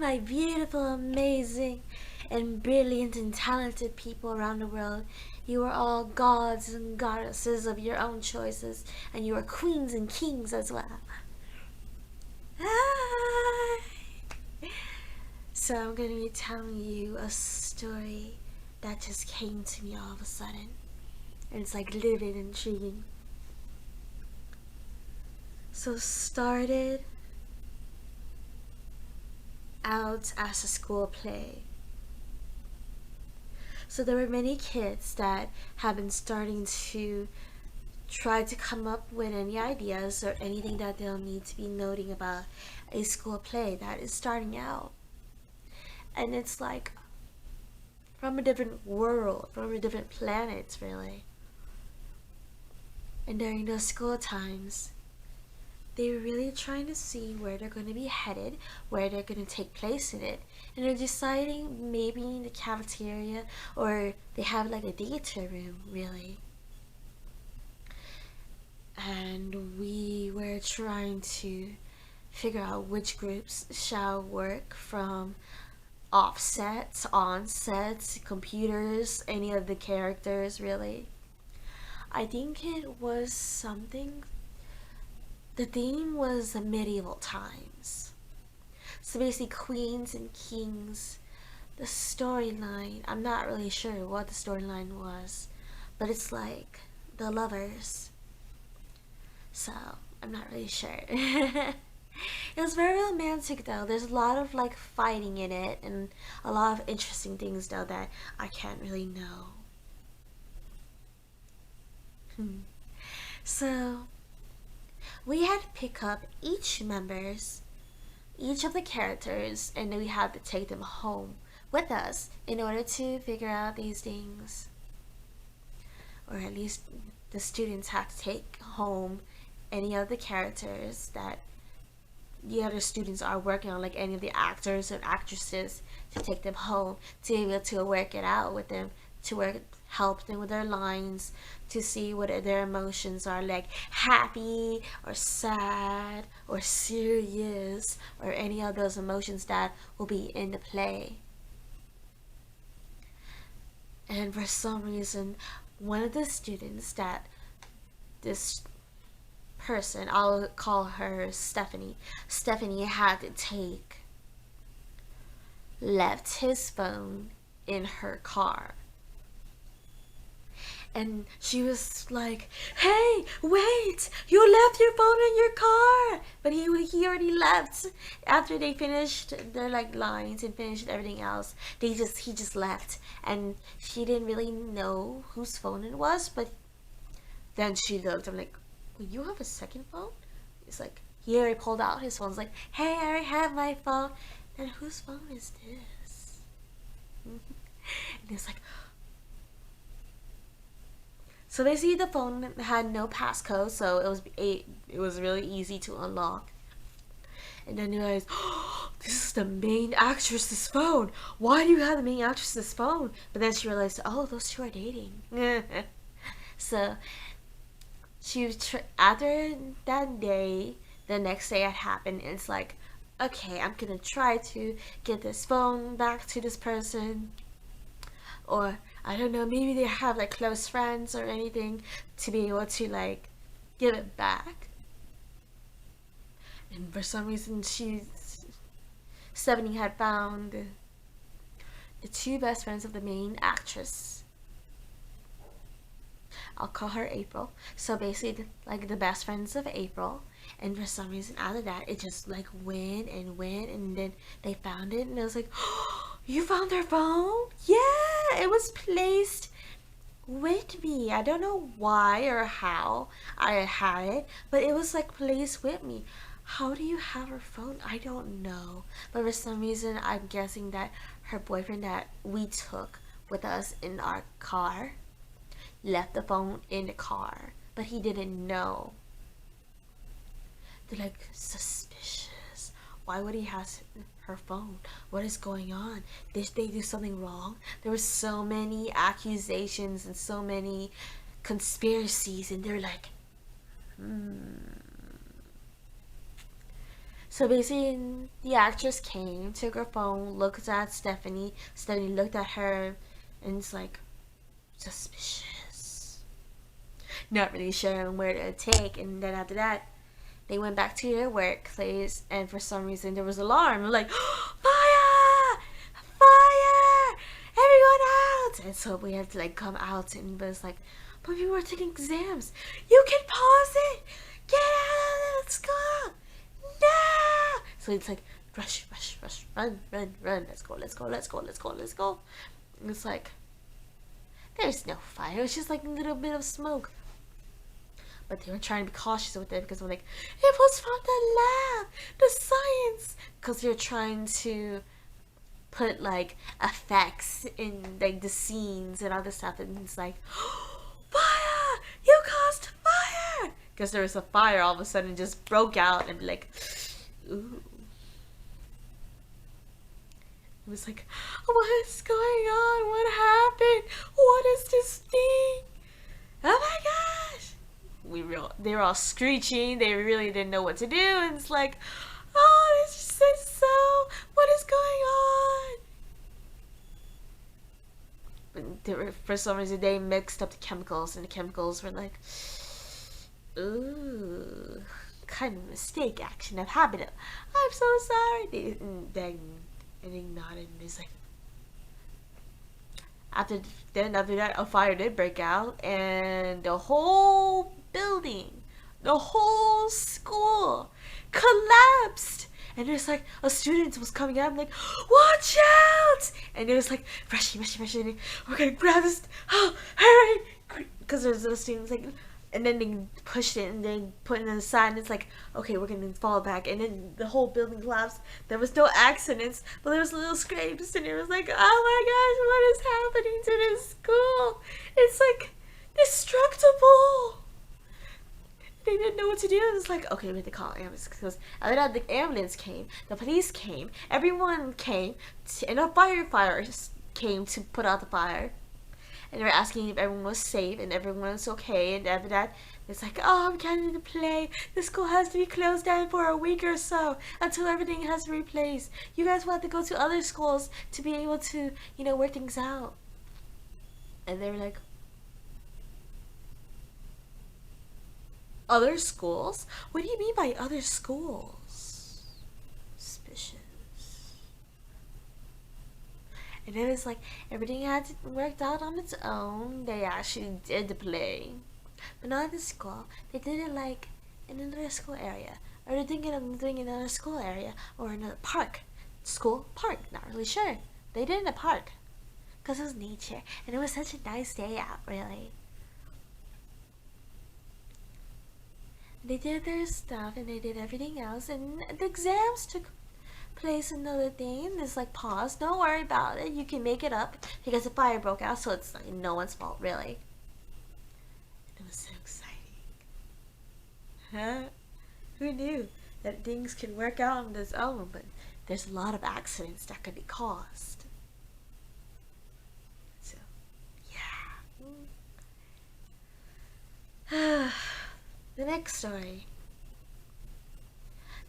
my beautiful, amazing, and brilliant and talented people around the world. You are all gods and goddesses of your own choices, and you are queens and kings as well. Hi! So I'm going to be telling you a story that just came to me all of a sudden. And it's like livid and intriguing. So started out as a school play. So there were many kids that have been starting to try to come up with any ideas or anything that they'll need to be noting about a school play that is starting out. And it's like from a different world, from a different planet, really. And during those school times, they were really trying to see where they're going to be headed, where they're going to take place in it. And they're deciding maybe in the cafeteria, or they have like a theater room, really. And we were trying to figure out which groups shall work from offsets, onsets, computers, any of the characters, really. I think it was something. The theme was the medieval times. So basically, queens and kings. The storyline, I'm not really sure what the storyline was, but it's like the lovers. So I'm not really sure. It was very romantic though. There's a lot of like fighting in it and a lot of interesting things though that I can't really know. So we had to pick up each of the characters, and then we had to take them home with us in order to figure out these things. Or at least the students had to take home any of the characters that the other students are working on, like any of the actors or actresses, to take them home to be able to work it out with them, to help them with their lines, to see what their emotions are, like happy or sad or serious, or any of those emotions that will be in the play. And for some reason, one of the students that this person, I'll call her Stephanie had to take, left his phone in her car. And she was like, "Hey, wait! You left your phone in your car!" But he already left after they finished their like lines and finished everything else. He just left, and she didn't really know whose phone it was. But then she looked. I'm like, well, "You have a second phone?" It's like he already pulled out his phone. It's like, "Hey, I already have my phone." Then whose phone is this? And it's like, so basically, the phone had no passcode, so it was really easy to unlock. And then you realize, oh, this is the main actress's phone. Why do you have the main actress's phone? But then she realized, oh, those two are dating. So after that day, the next day it happened. And it's like, okay, I'm gonna try to get this phone back to this person, or I don't know, maybe they have like close friends or anything to be able to like give it back. And for some reason, Stephanie had found the two best friends of the main actress. I'll call her April. So basically, like the best friends of April. And for some reason, out of that, it just like went and went, and then they found it, and it was like, oh, you found their phone? Yeah, it was placed with me. I don't know why or how I had it, but it was like placed with me. How do you have her phone? I don't know. But for some reason, I'm guessing that her boyfriend that we took with us in our car left the phone in the car, but he didn't know. They're like, suspicious. Why would he have her phone? What is going on? Did they do something wrong? There were so many accusations and so many conspiracies, and they're like, So basically, the actress came, took her phone, looked at Stephanie. Stephanie looked at her, and it's like, suspicious. Not really sure where to take. And then after that, they went back to their workplace, and for some reason, there was an alarm. They're like, fire! Fire! Everyone out! And so we had to like come out, and it was like, but we were taking exams. You can pause it! Get out of the school! No! So it's like, rush, rush, rush, run, run, run. Let's go, let's go, let's go, let's go, let's go. And it's like, there's no fire. It's just like a little bit of smoke. But they were trying to be cautious with it because they're like, it was from the lab, the science. Because they're trying to put like effects in like the scenes and all this stuff. And it's like, fire! You caused fire! Because there was a fire all of a sudden just broke out and like, ooh. It was like, what is going on? What happened? What is this thing? Oh my gosh! They were all screeching. They really didn't know what to do. And it's like, oh, this is so. What is going on? But for some reason, they mixed up the chemicals, and the chemicals were like, ooh, kind of mistake action of habit. I'm so sorry. And they nodded, and it's like, after that, a fire did break out, and the whole building, the whole school collapsed. And there's like a student was coming out and like, watch out! And it was like, rushing, rushing, rushing. We're gonna grab this. Oh, hurry! Because there's those students like, and then they pushed it and then put it on the side, and it's like, okay, we're gonna fall back. And then the whole building collapsed. There was no accidents, but there was little scrapes, and it was like, oh my gosh, what is happening to this school? It's like destructible. They didn't know what to do. It was like, okay, we had to call ambulance. Because the ambulance came, the police came, everyone came, and the firefighters came to put out the fire. And they were asking if everyone was safe and everyone was okay. And after that, it's like, oh, I'm getting to play. The school has to be closed down for a week or so until everything has to be replaced. You guys will have to go to other schools to be able to, work things out. And they were like, other schools? What do you mean by other schools? Suspicious. And it was like everything had worked out on its own. They actually did the play, but not at the school. They did it like in another school area, or they're thinking of doing it in another school area or another park, school park. Not really sure. They did it in a park, cause it was nature, and it was such a nice day out. Really, they did their stuff and they did everything else, and the exams took place another thing. It's like, pause, don't worry about it, you can make it up, because the fire broke out, so it's like no one's fault really. It was so exciting. Huh? Who knew that things can work out on its own, but there's a lot of accidents that could be caused. So yeah. The next story,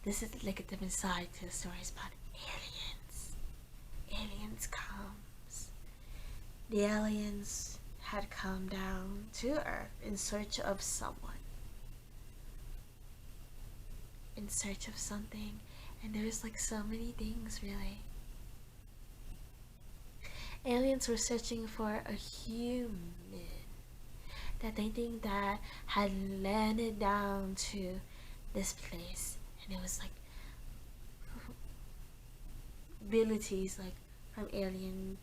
this is like a different side to the story. It's about aliens. Aliens comes. The aliens had come down to Earth in search of someone. In search of something. And there's like so many things really. Aliens were searching for a human that they think that had landed down to this place. And it was like abilities like from alien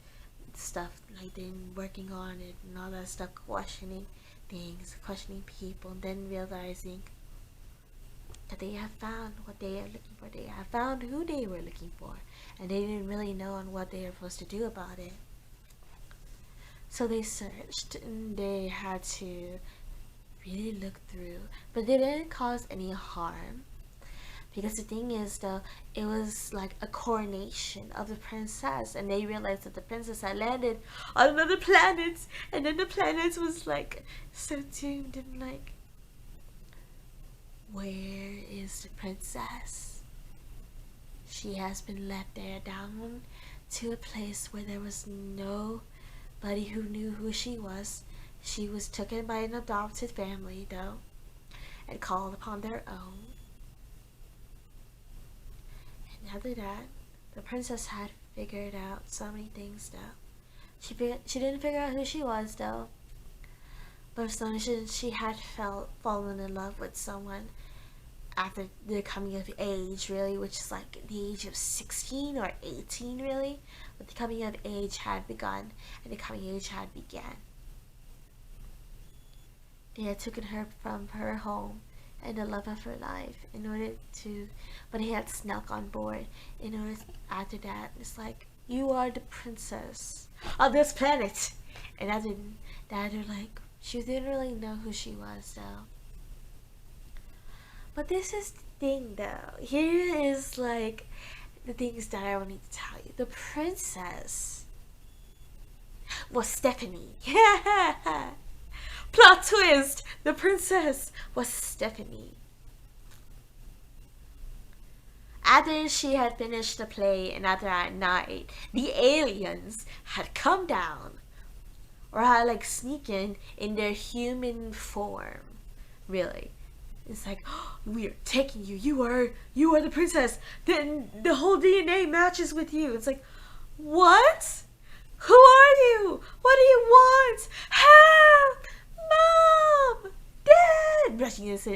stuff, like them working on it and all that stuff, questioning things, questioning people, and then realizing that they have found what they are looking for. They have found who they were looking for, and they didn't really know on what they were supposed to do about it. So they searched and they had to really look through, but they didn't cause any harm. Because the thing is, though, it was like a coronation of the princess, and they realized that the princess had landed on another planet, and then the planet was like so doomed, and like, where is the princess? she has been left there down to a place where there was nobody who knew who she was. She was taken by an adopted family, though, and called upon their own. And after that, the princess had figured out so many things, though. She didn't figure out who she was, though. But for some reason, she had fallen in love with someone after the coming of age, really, which is like the age of 16 or 18, really. But the coming of age had begun, and the coming of age had began. They had taken her from her home and the love of her life in order to, but he had snuck on board in order after that. It's like, you are the princess of this planet. And after that, they're like, she didn't really know who she was, though. But this is the thing, though. Here is like the things that I will need to tell you. The princess was Stephanie. Plot twist! The princess was Stephanie. After she had finished the play and after that night, the aliens had come down, or had like sneak in their human form. Really. It's like, oh, we are taking you. You are the princess. Then the whole DNA matches with you. It's like, what? Who are you? What do you want? Help! Mom! Dad! Rushing in. It's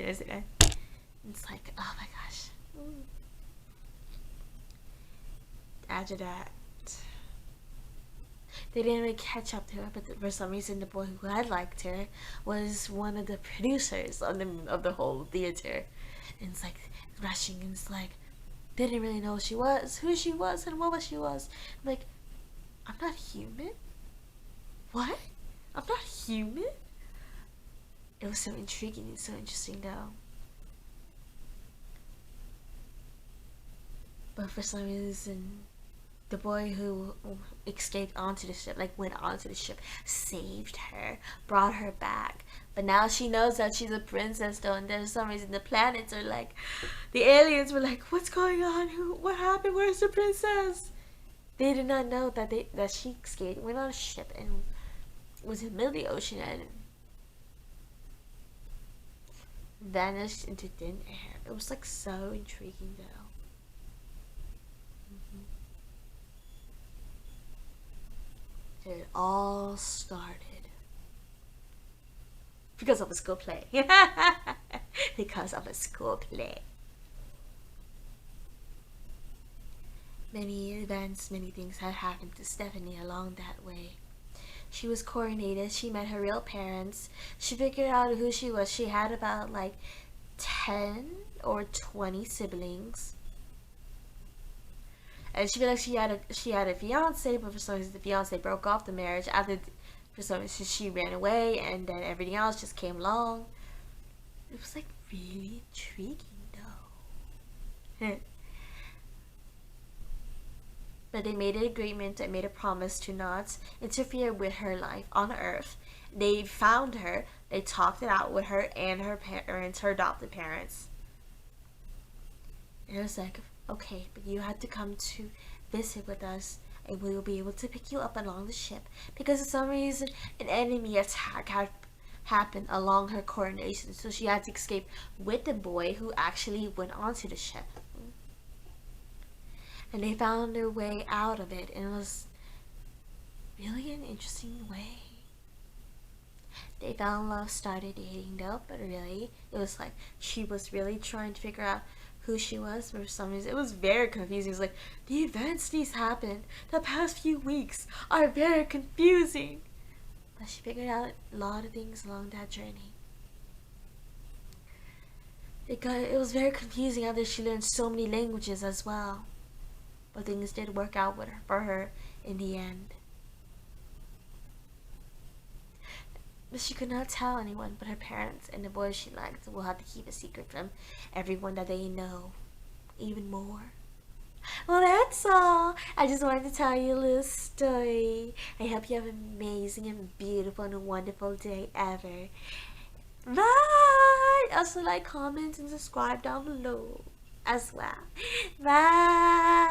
like, oh my gosh. After that, they didn't really catch up to her, but for some reason the boy who had liked her was one of the producers of the whole theater. And it's like rushing, and it's like they didn't really know who she was and what she was. I'm like, I'm not human? What? I'm not human? It was so intriguing and so interesting, though. But for some reason, the boy who escaped onto the ship, like went onto the ship, saved her, brought her back. But now she knows that she's a princess, though, and there's some reason the planets are like, the aliens were like, what's going on? What happened? Where's the princess? They did not know that she escaped, went on a ship, and was in the middle of the ocean and vanished into thin air. It was like so intriguing, though. It all started because of a school play. Because of a school play. Many events, many things had happened to Stephanie along that way. She was coronated. She met her real parents. She figured out who she was. She had about like 10 or 20 siblings. And she felt like she had a fiance, but for some reason the fiance broke off the marriage after, for some reason she ran away, and then everything else just came along. It was like really intriguing, though. But they made an agreement and made a promise to not interfere with her life on Earth. They found her. They talked it out with her and her parents, her adopted parents. And it was like, okay, but you had to come to visit with us, and we will be able to pick you up along the ship, because for some reason an enemy attack had happened along her coronation, so she had to escape with the boy who actually went onto the ship. And they found their way out of it, and it was really an interesting way. They fell in love, started dating, though, but really it was like she was really trying to figure out who she was. For some reason it was very confusing. It was like, the events these happened the past few weeks are very confusing, but she figured out a lot of things along that journey. It was very confusing after she learned so many languages as well, but things did work out for her in the end. But she could not tell anyone but her parents, and the boy she liked will have to keep a secret from everyone that they know even more. Well, that's all. I just wanted to tell you a little story. I hope you have an amazing and beautiful and wonderful day ever. Bye! Also like, comment, and subscribe down below. as well. Bye.